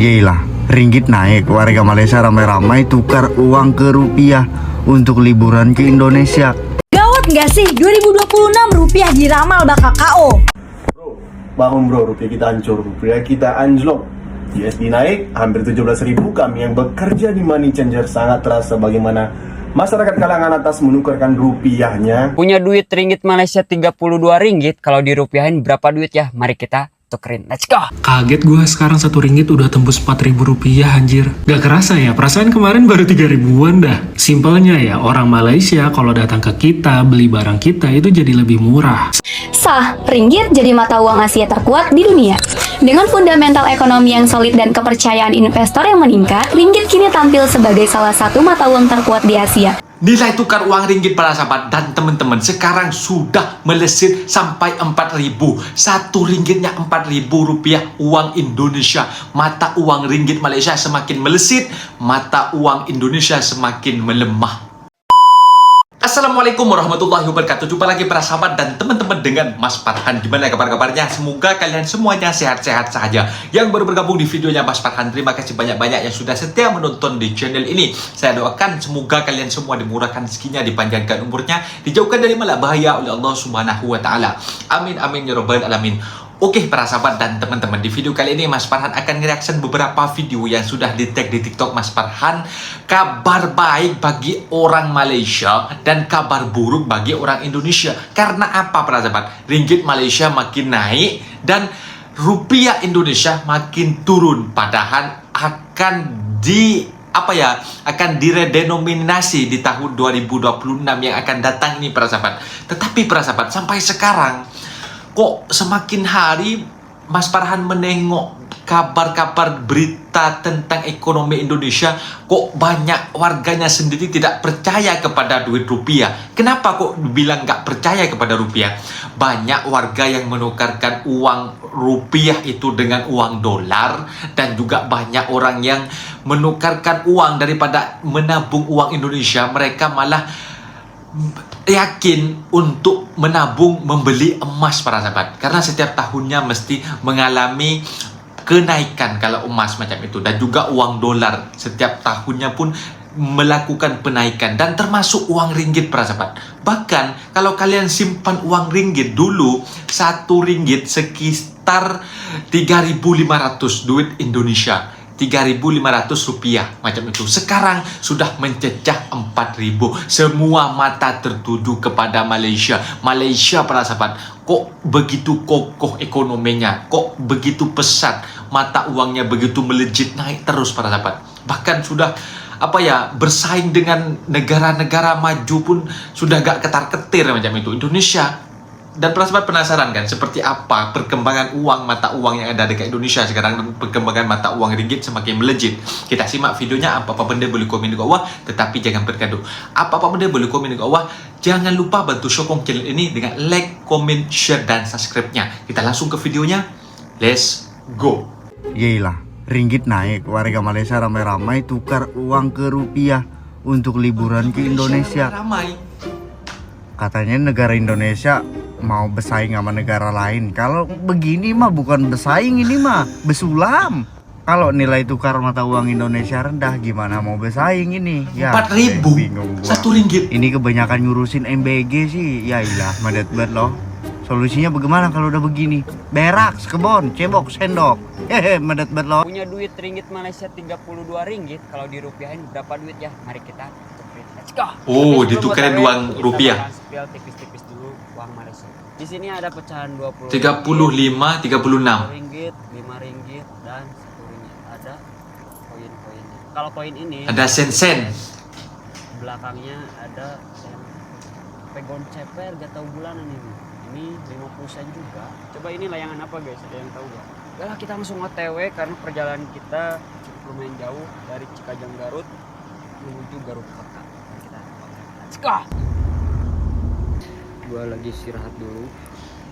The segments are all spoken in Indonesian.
Gila, ringgit naik, warga Malaysia ramai-ramai tukar uang ke rupiah untuk liburan ke Indonesia. Gawat nggak sih? 2026 rupiah diramal bakal KO. Bangun bro, rupiah kita hancur, rupiah kita anjlok. USD naik hampir 17.000. Kami yang bekerja di money changer sangat terasa bagaimana masyarakat kalangan atas menukarkan rupiahnya. Punya duit ringgit Malaysia 32 ringgit, kalau dirupiahin berapa duit ya? Mari kita tukerin, let's go. Kaget gue sekarang 1 ringgit udah tembus 4.000 rupiah anjir. Gak kerasa ya, perasaan kemarin baru 3.000-an dah. Simpelnya ya, orang Malaysia kalau datang ke kita, beli barang kita itu jadi lebih murah. Sah, ringgit jadi mata uang Asia terkuat di dunia. Dengan fundamental ekonomi yang solid dan kepercayaan investor yang meningkat, ringgit kini tampil sebagai salah satu mata uang terkuat di Asia. Nilai tukar uang ringgit para sahabat dan teman-teman sekarang sudah melesat sampai 4.000. 1 ringgitnya 4.000 rupiah uang Indonesia. Mata uang ringgit Malaysia semakin melesat, mata uang Indonesia semakin melemah. Assalamualaikum warahmatullahi wabarakatuh. Jumpa lagi para sahabat dan teman-teman dengan Mas Farhan. Gimana kabar-kabarnya? Semoga kalian semuanya sehat-sehat saja. Yang baru bergabung di videonya Mas Farhan, terima kasih banyak-banyak yang sudah setia menonton di channel ini. Saya doakan semoga kalian semua dimurahkan rezekinya, dipanjangkan umurnya, dijauhkan dari malak bahaya oleh Allah Subhanahu wa taala. Amin amin ya rabbal alamin. Oke para sahabat dan teman-teman, di video kali ini Mas Farhan akan nge-reaction beberapa video yang sudah di-tag di TikTok Mas Farhan. Kabar baik bagi orang Malaysia dan kabar buruk bagi orang Indonesia. Karena apa para sahabat? Ringgit Malaysia makin naik dan rupiah Indonesia makin turun. Padahal akan akan diredenominasi di tahun 2026 yang akan datang ini para sahabat. Tetapi para sahabat, sampai sekarang kok semakin hari Mas Farhan menengok kabar-kabar berita tentang ekonomi Indonesia, kok banyak warganya sendiri tidak percaya kepada duit rupiah. Kenapa kok bilang nggak percaya kepada rupiah? Banyak warga yang menukarkan uang rupiah itu dengan uang dolar, dan juga banyak orang yang menukarkan uang daripada menabung uang Indonesia. Mereka malah yakin untuk menabung membeli emas para sahabat, karena setiap tahunnya mesti mengalami kenaikan kalau emas macam itu, dan juga uang dolar setiap tahunnya pun melakukan penaikan, dan termasuk uang ringgit para sahabat. Bahkan kalau kalian simpan uang ringgit dulu, 1 ringgit sekitar 3.500 duit Indonesia, 3.500 rupiah macam itu. Sekarang sudah mencecah 4.000. Semua mata tertuju kepada Malaysia. Malaysia para sahabat, kok begitu kokoh ekonominya, kok begitu pesat, mata uangnya begitu melejit naik terus para sahabat. Bahkan sudah bersaing dengan negara-negara maju pun sudah gak ketar-ketir macam itu Indonesia. Dan para sahabat penasaran kan seperti apa perkembangan uang, mata uang yang ada dekat Indonesia sekarang, dan perkembangan mata uang ringgit semakin melejit. Kita simak videonya. Apa-apa benda boleh komen di bawah, tetapi jangan bergaduh. Apa-apa benda boleh komen di bawah. Jangan lupa bantu sokong channel ini dengan like, comment, share, dan subscribe-nya. Kita langsung ke videonya. Let's go. Gila, ringgit naik, warga Malaysia ramai-ramai tukar uang ke rupiah untuk liburan ke Indonesia. Ramai. Katanya negara Indonesia mau bersaing sama negara lain. Kalau begini mah bukan bersaing, ini mah besulam. Kalau nilai tukar mata uang Indonesia rendah, gimana mau bersaing ini? Ya 4.000 bingung gua. 1 ringgit. Ini kebanyakan ngurusin MBG sih. Ya ilah, madet banget loh. Solusinya bagaimana kalau udah begini? Berak, sekebon, cebok, sendok. Hehe, madet banget loh. Punya duit ringgit Malaysia 32 ringgit, kalau dirupiahin berapa duit ya? Mari kita tukerin, let's go. Oh, Tapi sebelum ditukerin OTW, uang kita rupiah. bakal spill tipis-tipis dulu uang Malaysia. Di sini ada pecahan 20 35, 36. ringgit, 5 ringgit, dan 1 ringgit. Ada koin-koinnya. Kalau koin ini Ada sen-sen. belakangnya ada yang pegon ceper, gak tahu bulanan ini. Ini 50 sen juga. Coba ini layangan apa guys? Ada yang tahu gak? Yalah, kita langsung OTW karena perjalanan kita cukup lumayan jauh dari Cikajang Garut menuju Garut Kota. Kita let's go. Gua lagi istirahat dulu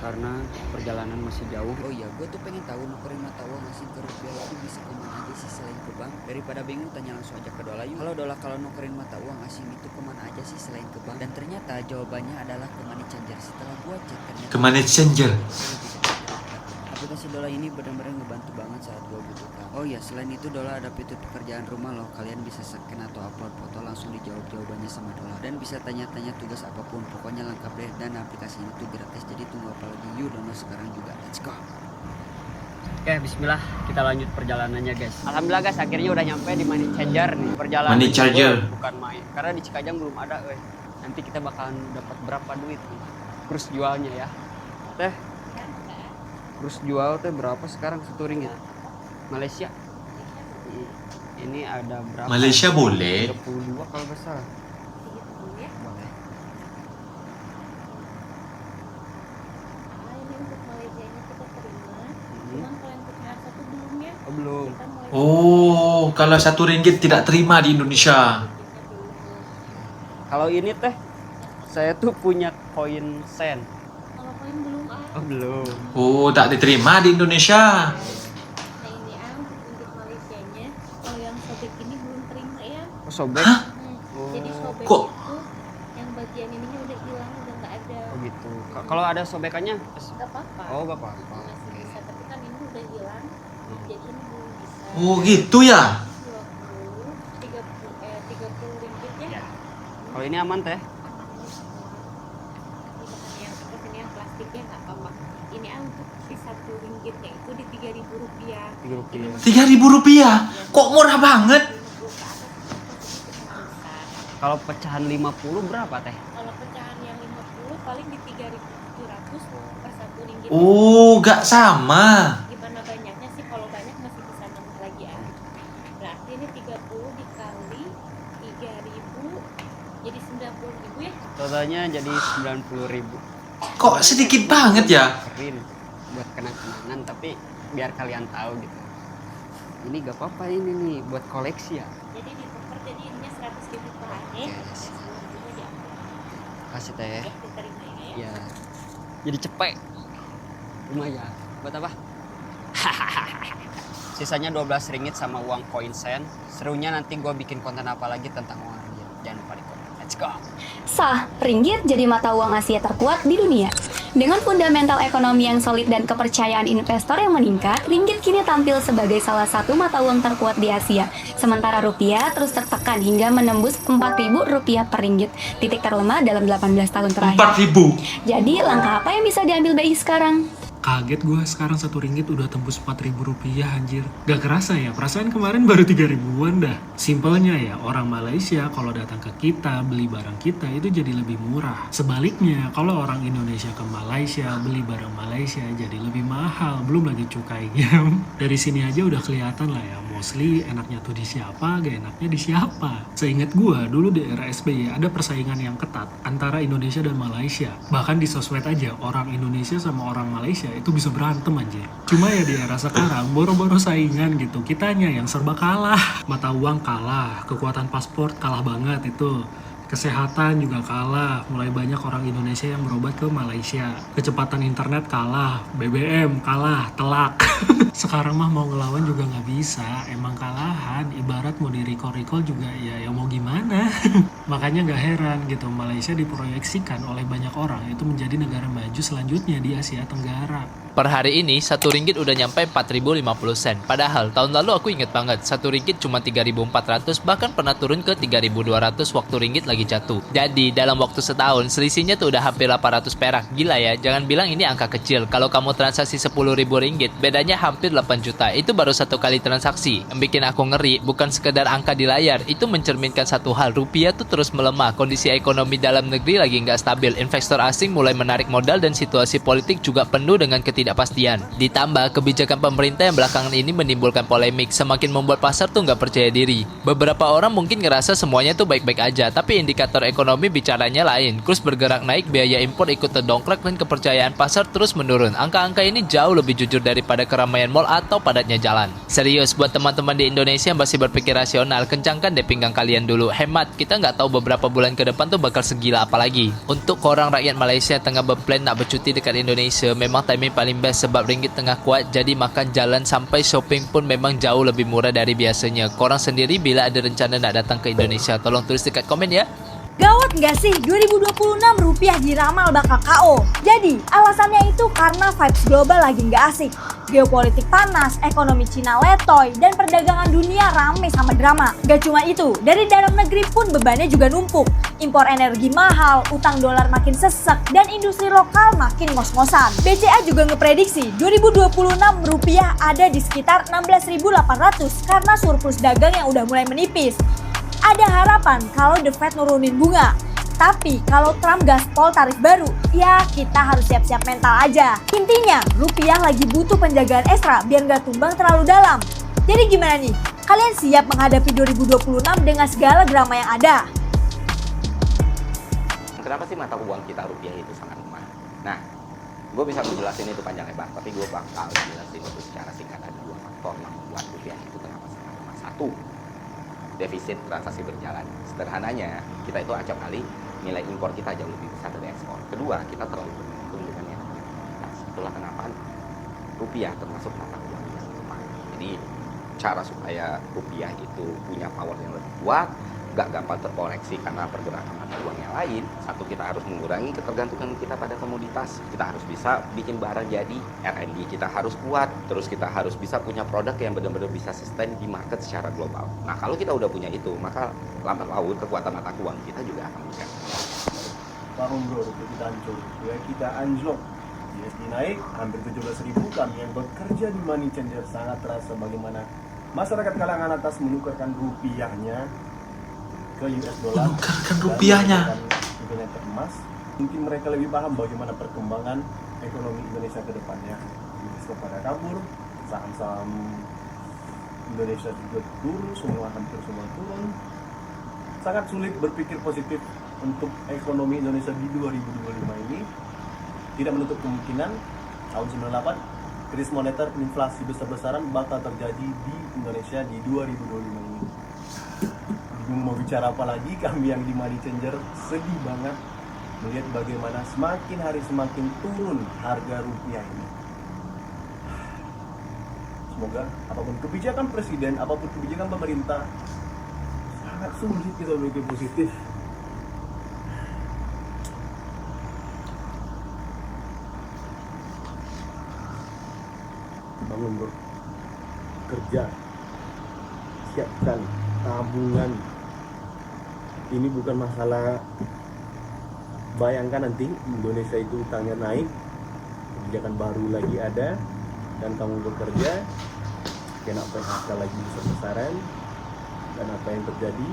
karena perjalanan masih jauh. Oh iya, gue tuh pengen tahu nukerin mata uang asing ke rupiah itu bisa kemana aja sih selain ke bank? Daripada bingung, tanya langsung aja ke Dola yuk. Halo Dola, kalau nukerin mata uang asing itu kemana aja sih selain ke bank? Dan ternyata jawabannya adalah ke money changer. Setelah gue cek ternyata Ke money changer. Aplikasi Dola ini benar-benar ngebantu banget saat gue butuhkan. Oh ya, selain itu Dola ada fitur pekerjaan rumah loh. Kalian bisa scan atau upload foto langsung dijawab jawabannya sama Dola. Dan bisa tanya-tanya tugas apapun. Pokoknya lengkap deh. Dan aplikasi ini tuh gratis. Jadi tunggu apa lagi? Yuk download sekarang juga. Let's go. Oke, bismillah, kita lanjut perjalanannya guys. Alhamdulillah guys, akhirnya udah nyampe di Money Changer nih. Perjalanan Money Changer. bukan main. Karena di Cikajang belum ada, nanti kita bakalan dapat berapa duit nih. Kurs jualnya ya. Teh. Kurs jual teh berapa sekarang satu ringgit? Malaysia. Ini ada berapa? Malaysia boleh. 32 kalau nggak salah. Boleh. Oh, belum. Oh, kalau RM1 tidak terima di Indonesia. Kalau ini teh, saya tuh punya koin sen. Kalau koin belum ada. Oh, belum. Oh, tak diterima di Indonesia. Nah ini untuk Malaysianya. Kalau yang sobek ini belum terima ya. Oh, sobek. Hah? Jadi sobek Kok? itu yang bagian ininya udah hilang, udah nggak ada. Oh gitu. Kalau ada sobekannya? Nggak apa-apa. Oh, nggak apa-apa. Masih bisa, tapi kan ini udah hilang. Jadi ini belum bisa. Oh, gitu ya. 30 ringgit ya. Kalau ini aman teh? Ini bahan yang seperti ini yang plastiknya nggak apa-apa. Ini untuk si 1 ringgitnya itu di Rp3.000. RM3.000. Kok murah banget? Kalau pecahan 50 berapa teh? Kalau pecahan yang 50 paling di 3.700 per 1 ringgit. Oh, gak sama. Gimana banyaknya sih? Kalau banyak masih bisa nambah lagi ya. Berarti ini 30 dikali 3.000 jadi 90.000 ya. Totalnya jadi 90.000. Kok sedikit banget ya? Keren buat kenang-kenangan, tapi biar kalian tahu gitu. Ini gak apa-apa ini nih buat koleksi ya. Jadi ditukar, jadi ininya 100.000 per hari. Kasih teh. Ya, diterima ya. Ya. Jadi cepet. Lumayan. Buat apa? Sisanya 12 ringgit sama uang koin sen. Serunya nanti gue bikin konten apa lagi tentang uang ringgit. Jangan lupa di komen. Let's go. Sah, ringgit jadi mata uang Asia terkuat di dunia. Dengan fundamental ekonomi yang solid dan kepercayaan investor yang meningkat, ringgit kini tampil sebagai salah satu mata uang terkuat di Asia. Sementara rupiah terus tertekan hingga menembus Rp4.000 per ringgit, titik terlemah dalam 18 tahun terakhir. 4.000. Jadi, langkah apa yang bisa diambil BI sekarang? Kaget gue sekarang RM1 udah tembus Rp4.000 anjir. Gak kerasa ya, perasaan kemarin baru 3.000-an dah. Simpelnya ya, orang Malaysia kalau datang ke kita, beli barang kita itu jadi lebih murah. Sebaliknya, kalau orang Indonesia ke Malaysia, beli barang Malaysia jadi lebih mahal. Belum lagi cukainya. Dari sini aja udah kelihatan lah ya, mostly enaknya tuh di siapa, gak enaknya di siapa. Seingat gue, dulu di era SBY ada persaingan yang ketat antara Indonesia dan Malaysia. Bahkan di sosmed aja, orang Indonesia sama orang Malaysia itu bisa berantem aja. Cuma ya di era sekarang boro-boro saingan gitu, kitanya yang serba kalah. Mata uang kalah, kekuatan paspor kalah banget itu, kesehatan juga kalah, mulai banyak orang Indonesia yang berobat ke Malaysia. Kecepatan internet kalah, BBM kalah, telak. Sekarang mah mau ngelawan juga nggak bisa, emang kalahan. Ibarat mau di recall juga ya mau gimana. Makanya nggak heran gitu, Malaysia diproyeksikan oleh banyak orang itu menjadi negara maju selanjutnya di Asia Tenggara. Per hari ini, Rp1 udah nyampe 4.050 sen. Padahal, tahun lalu aku inget banget, Rp1 cuma 3.400, bahkan pernah turun ke 3.200 waktu ringgit lagi jatuh. Jadi, dalam waktu setahun, selisihnya tuh udah hampir 800 perak. Gila ya, jangan bilang ini angka kecil. Kalau kamu transaksi Rp10.000, bedanya hampir 8 juta. Itu baru satu kali transaksi. Yang bikin aku ngeri, bukan sekedar angka di layar. Itu mencerminkan satu hal, rupiah tuh terus melemah. Kondisi ekonomi dalam negeri lagi nggak stabil. Investor asing mulai menarik modal dan situasi politik juga penuh dengan ketidakpastian. Ditambah kebijakan pemerintah yang belakangan ini menimbulkan polemik, semakin membuat pasar tuh nggak percaya diri. Beberapa orang mungkin ngerasa semuanya tuh baik-baik aja, tapi indikator ekonomi bicaranya lain. Kurs bergerak naik, biaya impor ikut terdongkrak dan kepercayaan pasar terus menurun. Angka-angka ini jauh lebih jujur daripada keramaian mall atau padatnya jalan. Serius, buat teman-teman di Indonesia yang masih berpikir rasional, kencangkan deh pinggang kalian dulu. Hemat, kita nggak tahu beberapa bulan ke depan tuh bakal segila apa lagi. Untuk orang rakyat Malaysia yang tengah berplan nak bercuti dekat Indonesia, memang timing paling best sebab ringgit tengah kuat, jadi makan jalan sampai shopping pun memang jauh lebih murah dari biasanya. Korang sendiri bila ada rencana nak datang ke Indonesia, tolong tulis dekat komen ya. Gawat nggak sih 2026 rupiah diramal bakal KO? Jadi alasannya itu karena vibes global lagi nggak asik. Geopolitik panas, ekonomi Cina letoy, dan perdagangan dunia rame sama drama. Gak cuma itu, dari dalam negeri pun bebannya juga numpuk. Impor energi mahal, utang dolar makin sesek, dan industri lokal makin ngos-ngosan. BCA juga ngeprediksi 2026 rupiah ada di sekitar 16.800 karena surplus dagang yang udah mulai menipis. Ada harapan kalau The Fed nurunin bunga. Tapi kalau Trump gaspol tarif baru, ya kita harus siap-siap mental aja. Intinya, rupiah lagi butuh penjagaan ekstra biar nggak tumbang terlalu dalam. Jadi gimana nih? Kalian siap menghadapi 2026 dengan segala drama yang ada? Kenapa sih mata uang kita rupiah itu sangat lemah? Nah, gue bisa menjelasin itu panjang lebar, tapi gue bakal jelasin itu secara singkat. Ada dua faktor yang membuat rupiah itu kenapa sangat lemah. Satu, defisit transaksi berjalan. Sederhananya, kita itu acap kali nilai impor kita jauh lebih besar dari ekspor. Kedua, kita terlalu bergantung dengan yang namanya komoditas. Itulah kenapa rupiah termasuk mata uang yang lemah. Jadi, cara supaya rupiah itu punya power yang lebih kuat, gak gampang terkoreksi karena pergerakan mata uang yang lain. Satu, kita harus mengurangi ketergantungan kita pada komoditas. Kita harus bisa bikin barang jadi, R&D kita harus kuat, terus kita harus bisa punya produk yang benar-benar bisa sustain di market secara global. Nah, kalau kita udah punya itu, maka lambat laun kekuatan mata uang kita juga akan meningkat. Tahun bro, rupiah kita hancur, rupiah kita anjlok. USD naik hampir 17.000. Kami yang bekerja di money changer sangat terasa bagaimana masyarakat kalangan atas menukarkan rupiahnya ke US dollar, Menukarkan rupiahnya dan ke emas. Mungkin mereka lebih paham bagaimana perkembangan ekonomi Indonesia ke depannya. Investor pada kabur, saham-saham Indonesia juga turun, hampir semua turun. Sangat sulit berpikir positif untuk ekonomi Indonesia di 2025 ini. Tidak menutup kemungkinan tahun 98 krisis moneter, inflasi besar-besaran bakal terjadi di Indonesia di 2025 ini. Bingung mau bicara apa lagi, kami yang di Money Changer sedih banget melihat bagaimana semakin hari semakin turun harga rupiah ini. Semoga apapun kebijakan presiden, apapun kebijakan pemerintah, sangat sulit kita berpikir positif. Bangun bro, kerja, siapkan tabungan. Ini bukan masalah, bayangkan nanti Indonesia itu utangnya naik, kebijakan baru lagi ada, dan kamu bekerja, kena PHK lagi besar-besaran, dan apa yang terjadi?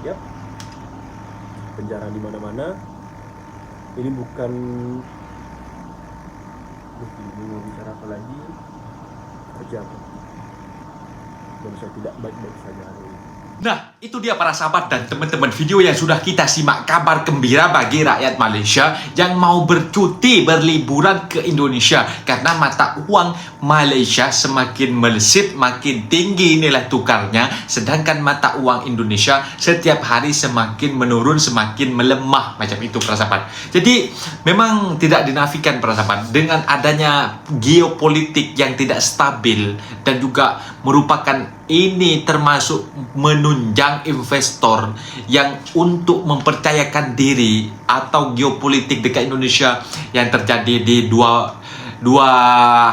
Yap, penjara di mana-mana. Ini bukan, mau bicara apa lagi? Kerja apa? Indonesia tidak baik-baik saja hari ini. Nah, itu dia para sahabat dan teman-teman video yang sudah kita simak kabar gembira bagi rakyat Malaysia yang mau bercuti berliburan ke Indonesia karena mata uang Malaysia semakin melesat, makin tinggi nilai tukarnya, sedangkan mata uang Indonesia setiap hari semakin menurun, semakin melemah macam itu para sahabat. Jadi memang tidak dinafikan para sahabat, dengan adanya geopolitik yang tidak stabil dan juga merupakan ini termasuk menunjang investor yang untuk mempercayakan diri atau geopolitik dekat Indonesia yang terjadi di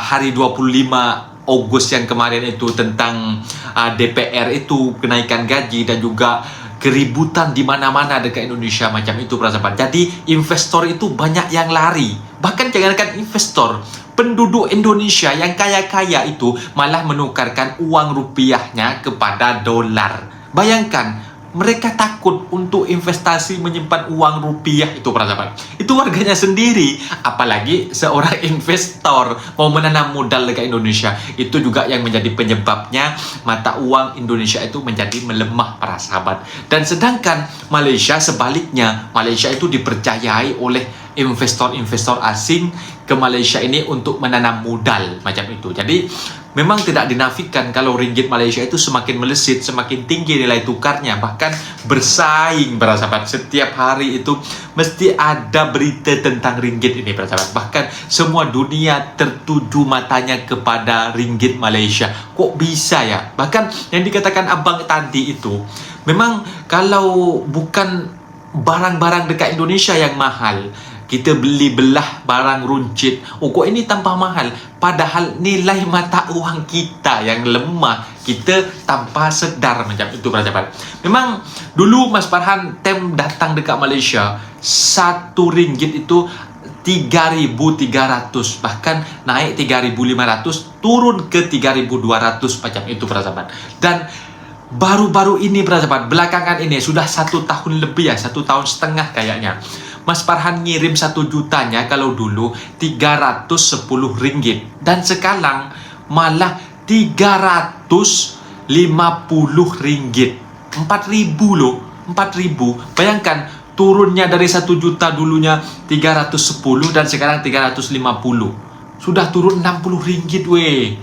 hari 25 Ogos yang kemarin itu tentang DPR itu kenaikan gaji dan juga keributan di mana-mana dekat Indonesia macam itu para sahabat. Jadi investor itu banyak yang lari. Bahkan jangankan investor, penduduk Indonesia yang kaya-kaya itu malah menukarkan uang rupiahnya kepada dolar. Bayangkan, mereka takut untuk investasi menyimpan uang rupiah itu para sahabat. Itu warganya sendiri, apalagi seorang investor mau menanam modal dekat Indonesia. Itu juga yang menjadi penyebabnya mata uang Indonesia itu menjadi melemah para sahabat. Dan sedangkan Malaysia sebaliknya, Malaysia itu dipercayai oleh investor-investor asing ke Malaysia ini untuk menanam modal macam itu. Jadi memang tidak dinafikan kalau ringgit Malaysia itu semakin melesat, semakin tinggi nilai tukarnya, bahkan bersaing para sahabat. Setiap hari itu mesti ada berita tentang ringgit ini para sahabat. Bahkan semua dunia tertuju matanya kepada ringgit Malaysia. Kok bisa ya? Bahkan yang dikatakan abang tadi itu, memang kalau bukan barang-barang dekat Indonesia yang mahal. Kita beli belah barang runcit. Oh, kok ini tambah mahal? Padahal nilai mata uang kita yang lemah. Kita tanpa sedar macam itu para. Memang dulu Mas Farhan tem datang dekat Malaysia, RM1 itu 3.300, bahkan naik 3.500, turun ke 3.200 macam itu para sahabat. Dan baru-baru ini para sahabat, belakangan ini sudah 1 tahun lebih ya, 1 tahun setengah kayaknya, Mas Farhan ngirim 1 jutanya kalau dulu RM310, dan sekarang malah RM350. 4.000 loh, 4.000. Bayangkan turunnya dari 1 juta dulunya 310 dan sekarang 350. Sudah turun RM60 weh.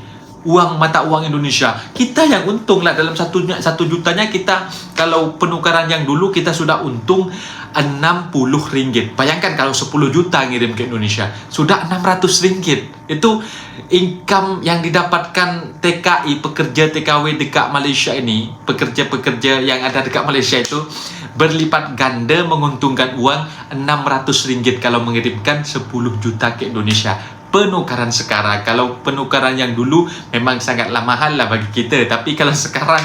Mata uang Indonesia. Kita yang untung lah dalam 1 jutanya kita, kalau penukaran yang dulu kita sudah untung RM60. Bayangkan kalau 10 juta ngirim ke Indonesia, sudah RM600. Itu income yang didapatkan TKI, pekerja TKW dekat Malaysia ini, pekerja-pekerja yang ada dekat Malaysia itu berlipat ganda menguntungkan uang RM600 kalau mengirimkan 10 juta ke Indonesia. Penukaran sekarang, kalau penukaran yang dulu memang sangatlah mahal lah bagi kita, tapi kalau sekarang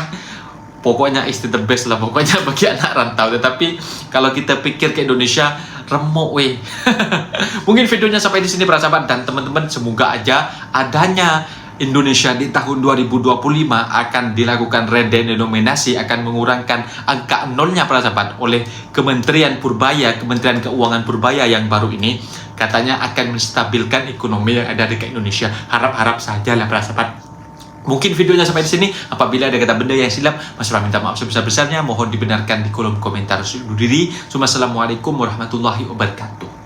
pokoknya is the best lah pokoknya bagi anak rantau. Tetapi kalau kita pikir ke Indonesia, remuk weh. Mungkin videonya sampai di sini para sahabat, dan teman-teman semoga aja adanya Indonesia di tahun 2025 akan dilakukan redenominasi, akan mengurangkan angka nolnya para sahabat oleh Kementerian Purbaya, Kementerian Keuangan Purbaya yang baru ini, katanya akan menstabilkan ekonomi yang ada di Indonesia. Harap-harap sajalah para sahabat. Mungkin videonya sampai di sini. Apabila ada kata benda yang silap, Mas Farhan minta maaf sebesar-besarnya. Mohon dibenarkan di kolom komentar. Undur diri. Assalamualaikum warahmatullahi wabarakatuh.